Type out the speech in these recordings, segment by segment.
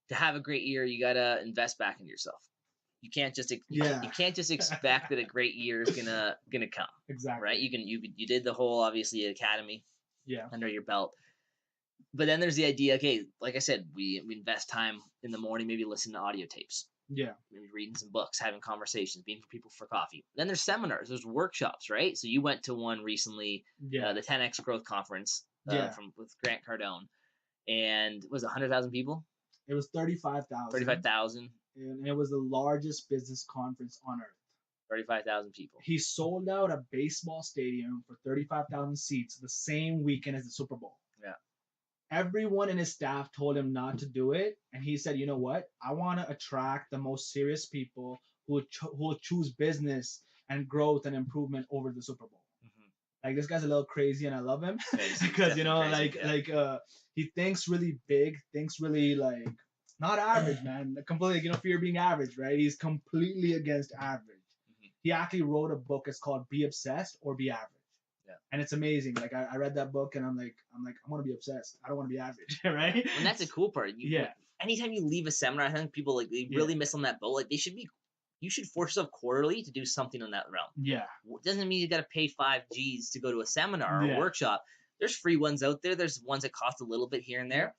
to have a great year, you gotta invest back into yourself. You can't just you can't just expect that a great year is gonna come. Exactly. Right? You did the whole obviously academy Yeah. under your belt. But then there's the idea, okay, like I said, we invest time in the morning, maybe listening to audio tapes. Yeah. Maybe reading some books, having conversations, being for people for coffee. Then there's seminars, there's workshops, right? So you went to one recently, the 10X Growth Conference with Grant Cardone. And was it 100,000 people? It was 35,000. 35,000. And it was the largest business conference on earth. 35,000 people. He sold out a baseball stadium for 35,000 seats the same weekend as the Super Bowl. Yeah. Everyone in his staff told him not to do it, and he said, "You know what? I want to attract the most serious people who will choose business and growth and improvement over the Super Bowl." Mm-hmm. Like, this guy's a little crazy, and I love him because he thinks really big, thinks really like not average, man. Completely, fear of being average, right? He's completely against average. Mm-hmm. He actually wrote a book. It's called "Be Obsessed or Be Average." Yeah. And it's amazing. Like, I read that book and I'm like, I want to be obsessed. I don't want to be average, right? And that's a cool part. Anytime you leave a seminar, I think people they really miss on that boat. Like, you should force yourself quarterly to do something in that realm. Yeah. It doesn't mean you got to pay 5 G's to go to a seminar or a workshop. There's free ones out there. There's ones that cost a little bit here and there.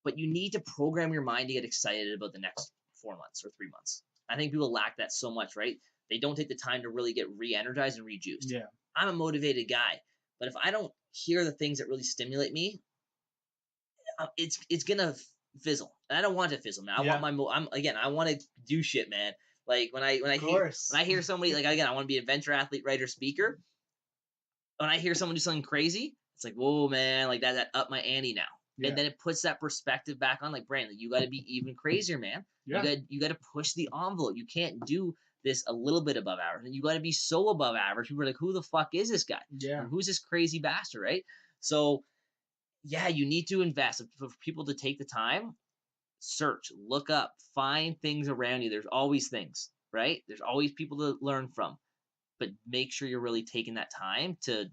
But you need to program your mind to get excited about the next 4 months or 3 months. I think people lack that so much, right? They don't take the time to really get re-energized and rejuiced. Yeah. I'm a motivated guy, but if I don't hear the things that really stimulate me, it's gonna fizzle. And I don't want it to fizzle, man. I want to do shit, man. Like when I hear somebody, like, again, I want to be an adventure athlete, writer, speaker. When I hear someone do something crazy, it's like, whoa, man, like that up my ante now. Yeah. And then it puts that perspective back on, like, Brandon, you got to be even crazier, man. Yeah. You got to push the envelope. You can't do this a little bit above average. And you got to be so above average. People are like, who the fuck is this guy? Yeah. Or who's this crazy bastard, right? So, yeah, you need to invest. For people to take the time, search, look up, find things around you. There's always things, right? There's always people to learn from. But make sure you're really taking that time to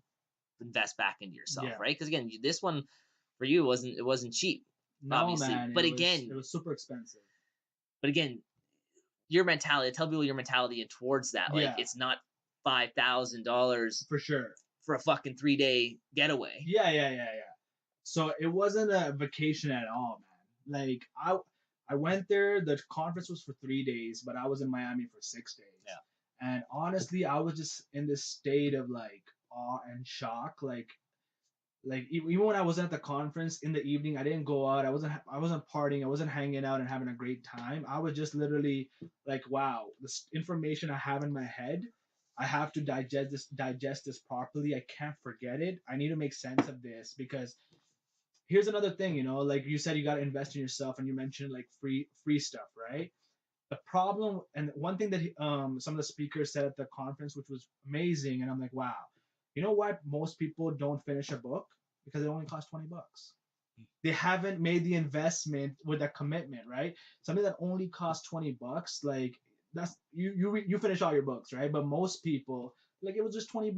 invest back into yourself, right? Because, again, this one for you it wasn't cheap, obviously. Man, but it was super expensive. But again, your mentality, tell people your mentality and towards that. Like, it's not $5,000 for sure for a fucking 3-day getaway. Yeah. So it wasn't a vacation at all, man. Like, I went there. The conference was for 3 days, but I was in Miami for 6 days. Yeah. And honestly, I was just in this state of like awe and shock. Like even when I was at the conference in the evening, I didn't go out. I wasn't partying. I wasn't hanging out and having a great time. I was just literally like, wow, this information I have in my head, I have to digest this properly. I can't forget it. I need to make sense of this, because here's another thing, like you said, you got to invest in yourself, and you mentioned like free stuff, right? The problem, and one thing that some of the speakers said at the conference, which was amazing, and I'm like, wow. You know what? Most people don't finish a book because it only costs $20. They haven't made the investment with a commitment, right? Something that only costs $20, like, that's you finish all your books, right? But most people, like, it was just $20.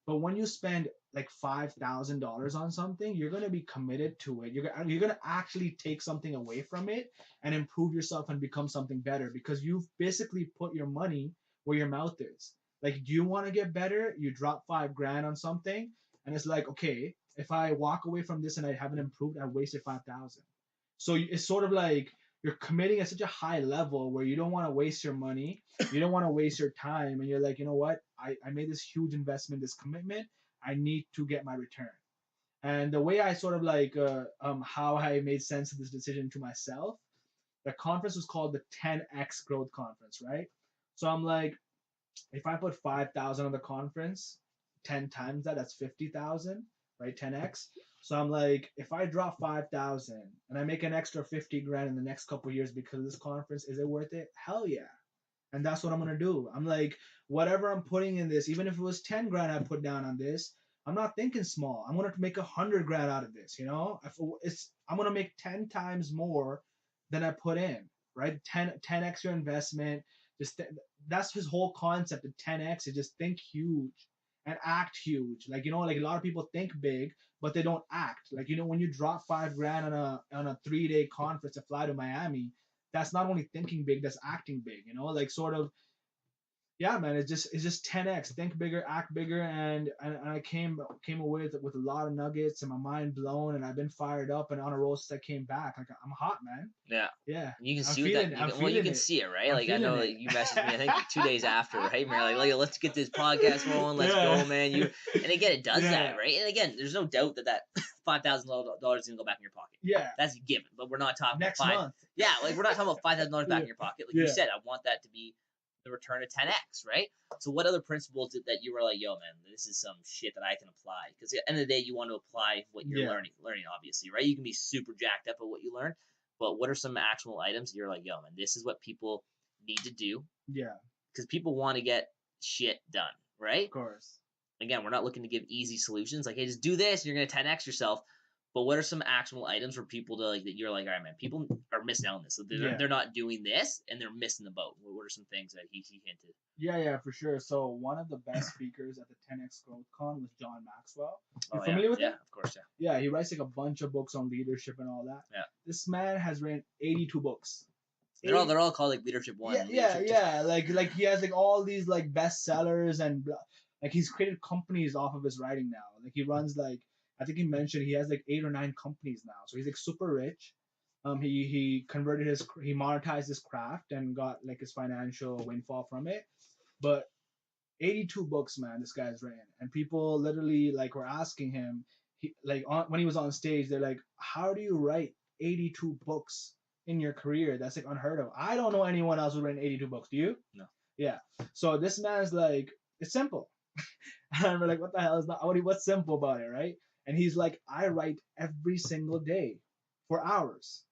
But when you spend like $5,000 on something, you're gonna be committed to it. You're gonna actually take something away from it and improve yourself and become something better, because you've basically put your money where your mouth is. Like, do you want to get better? You drop $5,000 on something, and it's like, okay, if I walk away from this and I haven't improved, I wasted $5,000. So it's sort of like you're committing at such a high level where you don't want to waste your money, you don't want to waste your time, and you're like, you know what? I made this huge investment, this commitment. I need to get my return. And the way I sort of like how I made sense of this decision to myself, the conference was called the 10X Growth Conference, right? So I'm like, if I put 5,000 on the conference, 10 times that's 50,000, right? 10x. So I'm like, if I drop 5,000 and I make an extra 50 grand in the next couple of years because of this conference, is it worth it? Hell yeah. And that's what I'm gonna do. I'm like, whatever I'm putting in this, even if it was 10 grand I put down on this, I'm not thinking small. I'm gonna make 100 grand out of this. I'm gonna make 10 times more than I put in, right? 10 extra investment. That's his whole concept of 10x, is just think huge and act huge. Like, like a lot of people think big, but they don't act. Like, when you drop 5 grand on a 3 day conference to fly to Miami, that's not only thinking big, that's acting big. Like sort of, yeah, man, it's just 10x. Think bigger, act bigger, and I came away with a lot of nuggets and my mind blown, and I've been fired up and on a roll since I came back. Like I'm hot, man. Yeah. Yeah, You can I'm see what that. feeling. I'm Well, you feeling can it. see it, right? I'm Like I feeling know it. that you messaged me. I think 2 days after, right? You're like, let's get this podcast rolling. Let's go, man. And again, it does that, Yeah. right? And again, there's no doubt that $5,000 is gonna go back in your pocket. Yeah. That's a given. But we're not talking Next about five. month. Yeah, like we're not talking about $5,000 back Yeah. in your pocket. Like you said, I want that to be the return of 10x, right? So what other principles that you were like, yo, man, this is some shit that I can apply? Because at the end of the day, you want to apply what you're learning, obviously, right? You can be super jacked up at what you learn, but what are some actual items you're like, yo, man, this is what people need to do? Yeah. Because people want to get shit done, right? Of course. Again, we're not looking to give easy solutions. Like, hey, just do this, and you're going to 10x yourself. But what are some actual items for people to like that you're like, all right, man, people are missing out on this. So they're not doing this, and they're missing the boat. What are some things that he hinted? Yeah, for sure. So one of the best speakers at the 10x Growth Con was John Maxwell. You Oh, familiar with him? Yeah, of course, yeah. Yeah, he writes like a bunch of books on leadership and all that. Yeah. This man has written 82 books. They're all called like Leadership One. Yeah. Like he has like all these like bestsellers and like he's created companies off of his writing now. Like he runs like I think he mentioned he has like 8 or 9 companies now. So he's like super rich. He monetized his craft and got like his financial windfall from it. But 82 books, man, this guy's written, and people literally like were asking him, when he was on stage, they're like, "How do you write 82 books in your career? That's like unheard of. I don't know anyone else who's written 82 books. Do you?" No. Yeah. So this man's like, it's simple, and we're like, "What the hell is not? What's simple about it, right?" And he's like, "I write every single day for hours."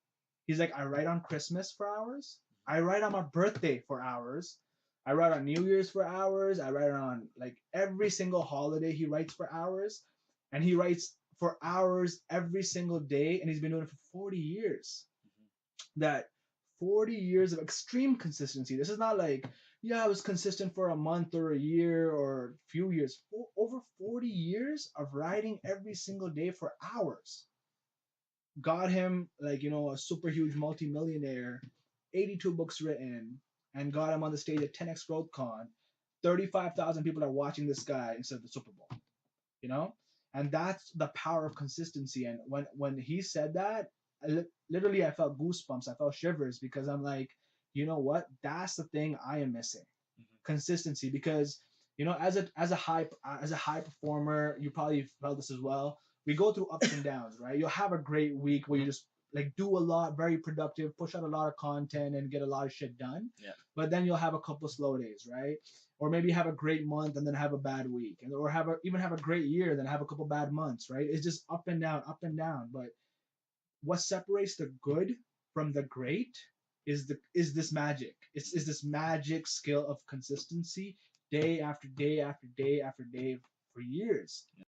He's like, "I write on Christmas for hours. I write on my birthday for hours. I write on New Year's for hours. I write on like every single holiday he writes for hours. And he writes for hours every single day. And he's been doing it for 40 years. Mm-hmm. That 40 years of extreme consistency. This is not like, yeah, I was consistent for a month or a year or a few years. Over 40 years of writing every single day for hours. Got him like, a super huge multimillionaire, 82 books written, and got him on the stage at 10x Growth Con. 35,000 people are watching this guy instead of the Super Bowl, and that's the power of consistency. And when he said that, literally I felt goosebumps, I felt shivers, because I'm like, you know what, that's the thing I am missing. Mm-hmm. Consistency. Because as a high performer, you probably felt this as well, we go through ups and downs, right? You'll have a great week where you just like do a lot, very productive, push out a lot of content and get a lot of shit done. Yeah. But then you'll have a couple slow days, right? Or maybe have a great month and then have a bad week, or even have a great year then have a couple bad months, right? It's just up and down, up and down. But what separates the good from the great is this magic. It's this magic skill of consistency, day after day after day after day for years.